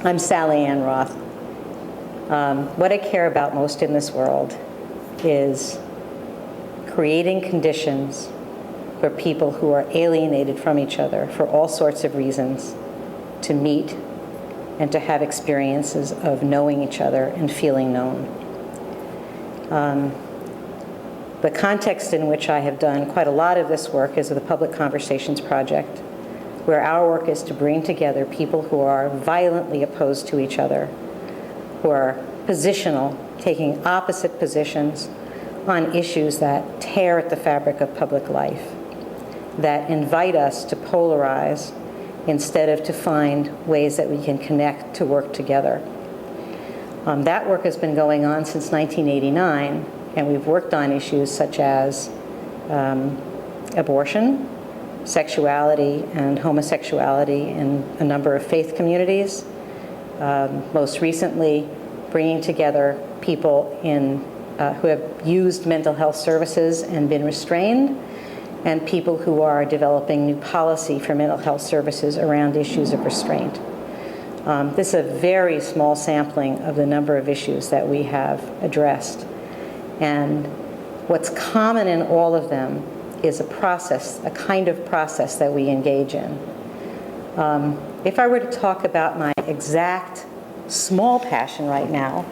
I'm Sallyann Roth. What I care about most in this world is creating conditions for people who are alienated from each other for all sorts of reasons to meet and to have experiences of knowing each other and feeling known. The context in which I have done quite a lot of this work is the Public Conversations Project, where our work is to bring together people who are violently opposed to each other, who are positional, taking opposite positions on issues that tear at the fabric of public life, that invite us to polarize instead of to find ways that we can connect to work together. That work has been going on since 1989, and we've worked on issues such as abortion, sexuality and homosexuality in a number of faith communities. Most recently, bringing together people who have used mental health services and been restrained, and people who are developing new policy for mental health services around issues of restraint. This is a very small sampling of the number of issues that we have addressed. And what's common in all of them is a process, a kind of process that we engage in. If I were to talk about my exact small passion right now,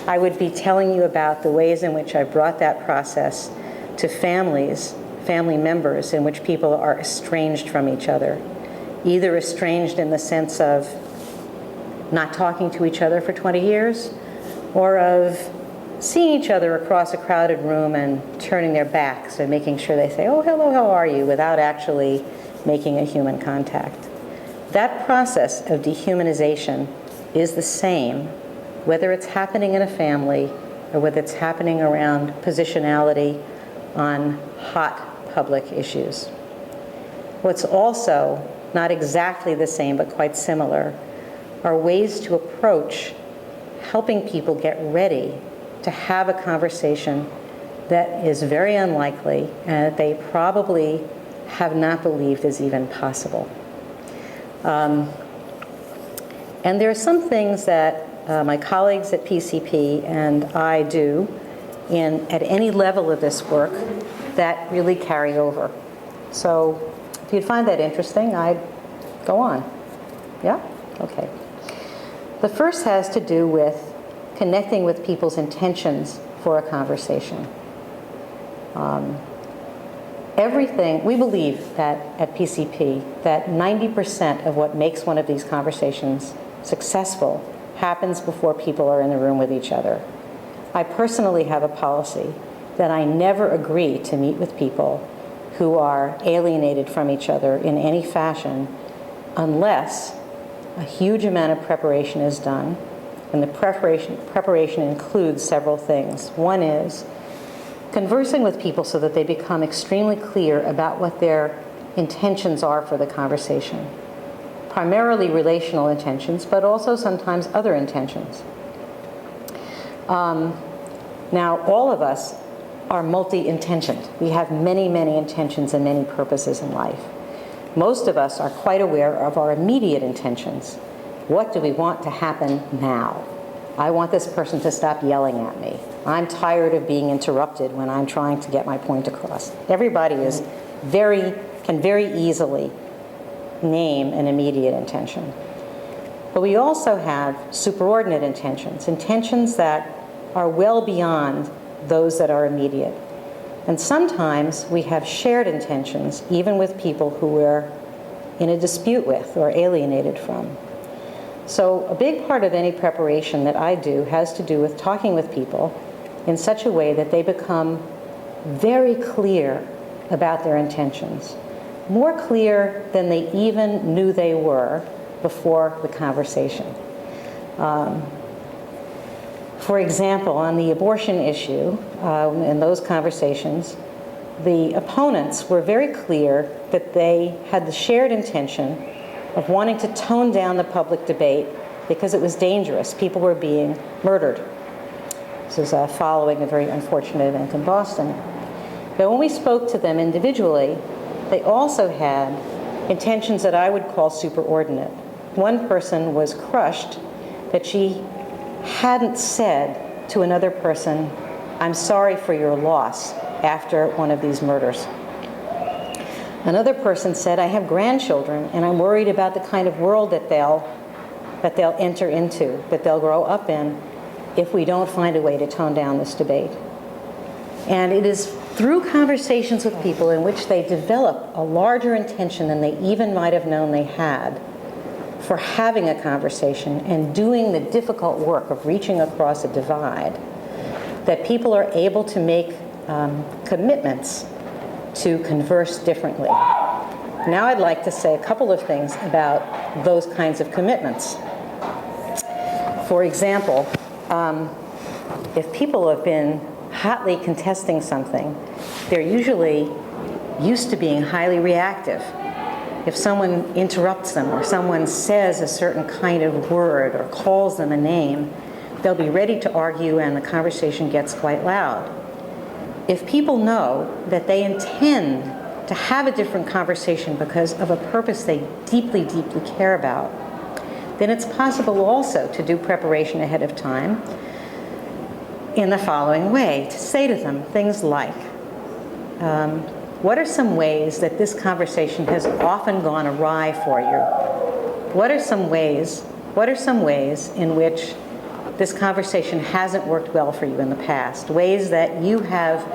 I would be telling you about the ways in which I brought that process to family members in which people are estranged from each other, either estranged in the sense of not talking to each other for 20 years, or of seeing each other across a crowded room and turning their backs and making sure they say, "Oh, hello, how are you?" without actually making a human contact. That process of dehumanization is the same, whether it's happening in a family or whether it's happening around positionality on hot public issues. What's also not exactly the same but quite similar are ways to approach helping people get ready to have a conversation that is very unlikely and that they probably have not believed is even possible. And there are some things that my colleagues at PCP and I do at any level of this work that really carry over. So if you'd find that interesting, I'd go on. Yeah? Okay. The first has to do with connecting with people's intentions for a conversation. We believe that at PCP that 90% of what makes one of these conversations successful happens before people are in the room with each other. I personally have a policy that I never agree to meet with people who are alienated from each other in any fashion unless a huge amount of preparation is done. And the preparation includes several things. One is conversing with people so that they become extremely clear about what their intentions are for the conversation. Primarily relational intentions, but also sometimes other intentions. Now, all of us are multi-intentioned. We have many, many intentions and many purposes in life. Most of us are quite aware of our immediate intentions. What do we want to happen now? I want this person to stop yelling at me. I'm tired of being interrupted when I'm trying to get my point across. Everybody can very easily name an immediate intention. But we also have superordinate intentions that are well beyond those that are immediate. And sometimes we have shared intentions, even with people who we're in a dispute with or alienated from. So a big part of any preparation that I do has to do with talking with people in such a way that they become very clear about their intentions, more clear than they even knew they were before the conversation. For example, on the abortion issue, in those conversations, the opponents were very clear that they had the shared intention of wanting to tone down the public debate because it was dangerous. People were being murdered. This is following a very unfortunate event in Boston. But when we spoke to them individually, they also had intentions that I would call superordinate. One person was crushed that she hadn't said to another person, "I'm sorry for your loss," after one of these murders. Another person said, "I have grandchildren, and I'm worried about the kind of world that they'll enter into, that they'll grow up in, if we don't find a way to tone down this debate." And it is through conversations with people in which they develop a larger intention than they even might have known they had for having a conversation and doing the difficult work of reaching across a divide, that people are able to make commitments to converse differently. Now I'd like to say a couple of things about those kinds of commitments. For example, if people have been hotly contesting something, they're usually used to being highly reactive. If someone interrupts them or someone says a certain kind of word or calls them a name, they'll be ready to argue and the conversation gets quite loud. If people know that they intend to have a different conversation because of a purpose they deeply, deeply care about, then it's possible also to do preparation ahead of time in the following way, to say to them things like, what are some ways that this conversation has often gone awry for you? What are some ways in which this conversation hasn't worked well for you in the past? Ways that you have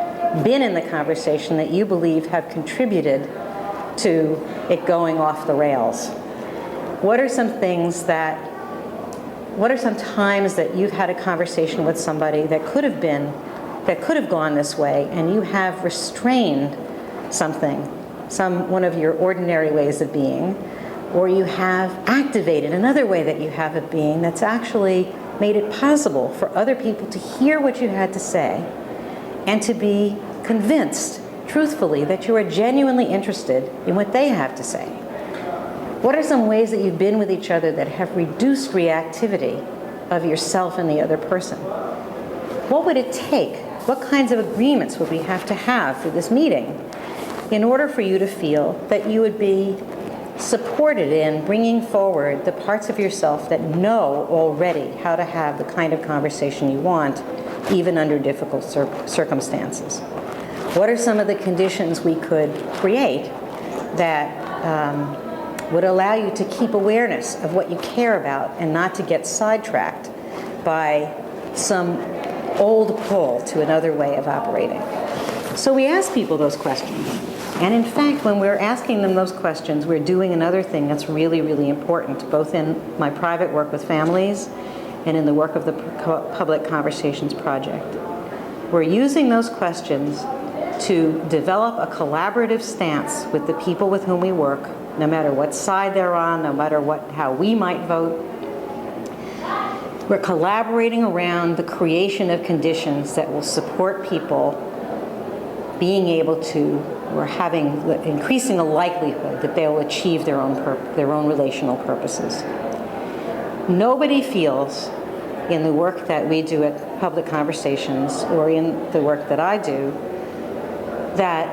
been in the conversation that you believe have contributed to it going off the rails? What are some times that you've had a conversation with somebody that could have gone this way, and you have restrained one of your ordinary ways of being, or you have activated another way that you have of being that's actually made it possible for other people to hear what you had to say and to be convinced, truthfully, that you are genuinely interested in what they have to say? What are some ways that you've been with each other that have reduced reactivity of yourself and the other person? What would it take? What kinds of agreements would we have to have for this meeting in order for you to feel that you would be supported in bringing forward the parts of yourself that know already how to have the kind of conversation you want, even under difficult circumstances? What are some of the conditions we could create that would allow you to keep awareness of what you care about and not to get sidetracked by some old pull to another way of operating? So we ask people those questions. And in fact, when we're asking them those questions, we're doing another thing that's really, really important, both in my private work with families and in the work of the Public Conversations Project. We're using those questions to develop a collaborative stance with the people with whom we work, no matter what side they're on, no matter how we might vote. We're collaborating around the creation of conditions that will support people being able to, or increasing the likelihood that they will achieve their own relational purposes. Nobody feels in the work that we do at Public Conversations, or in the work that I do, that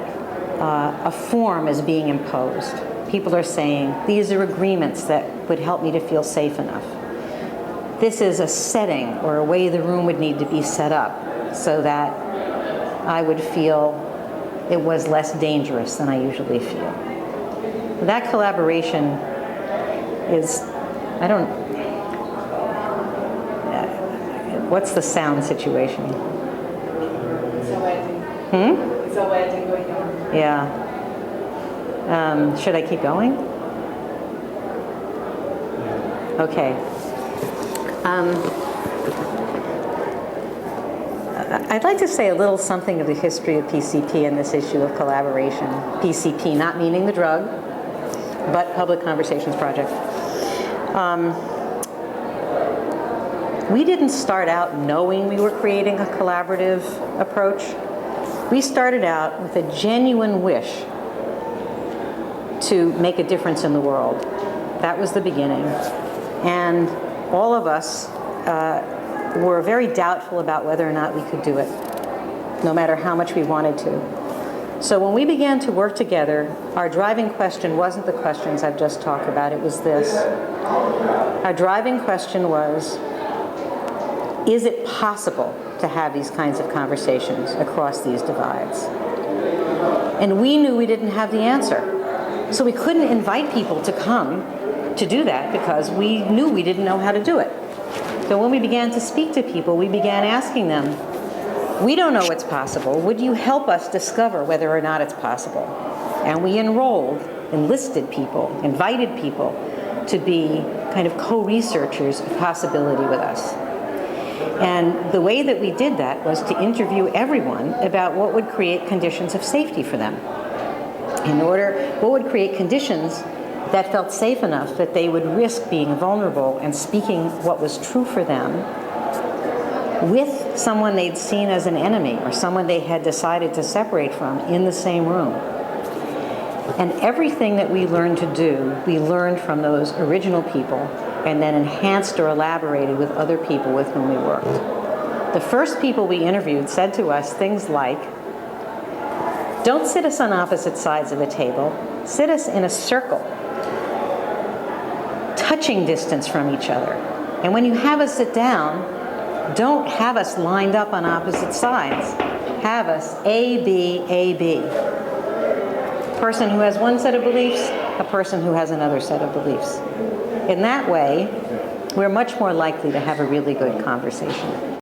a form is being imposed. People are saying, these are agreements that would help me to feel safe enough. This is a setting or a way the room would need to be set up so that I would feel it was less dangerous than I usually feel. That collaboration is, what's the sound situation? Yeah. Should I keep going? Okay. I'd like to say a little something of the history of PCP and this issue of collaboration. PCP, not meaning the drug, but Public Conversations Project. We didn't start out knowing we were creating a collaborative approach. We started out with a genuine wish to make a difference in the world. That was the beginning. And all of us were very doubtful about whether or not we could do it, no matter how much we wanted to. So when we began to work together, our driving question wasn't the questions I've just talked about, it was this. Our driving question was, is it possible to have these kinds of conversations across these divides? And we knew we didn't have the answer. So we couldn't invite people to come to do that because we knew we didn't know how to do it. So when we began to speak to people, we began asking them, we don't know what's possible. Would you help us discover whether or not it's possible? And we enlisted people, invited people to be kind of co-researchers of possibility with us. And the way that we did that was to interview everyone about what would create conditions of safety for them. What would create conditions that felt safe enough that they would risk being vulnerable and speaking what was true for them with someone they'd seen as an enemy or someone they had decided to separate from in the same room. And everything that we learned to do, we learned from those original people and then enhanced or elaborated with other people with whom we worked. The first people we interviewed said to us things like, don't sit us on opposite sides of the table, sit us in a circle, touching distance from each other. And when you have us sit down, don't have us lined up on opposite sides. Have us A, B, A, B. A person who has one set of beliefs, a person who has another set of beliefs. In that way, we're much more likely to have a really good conversation.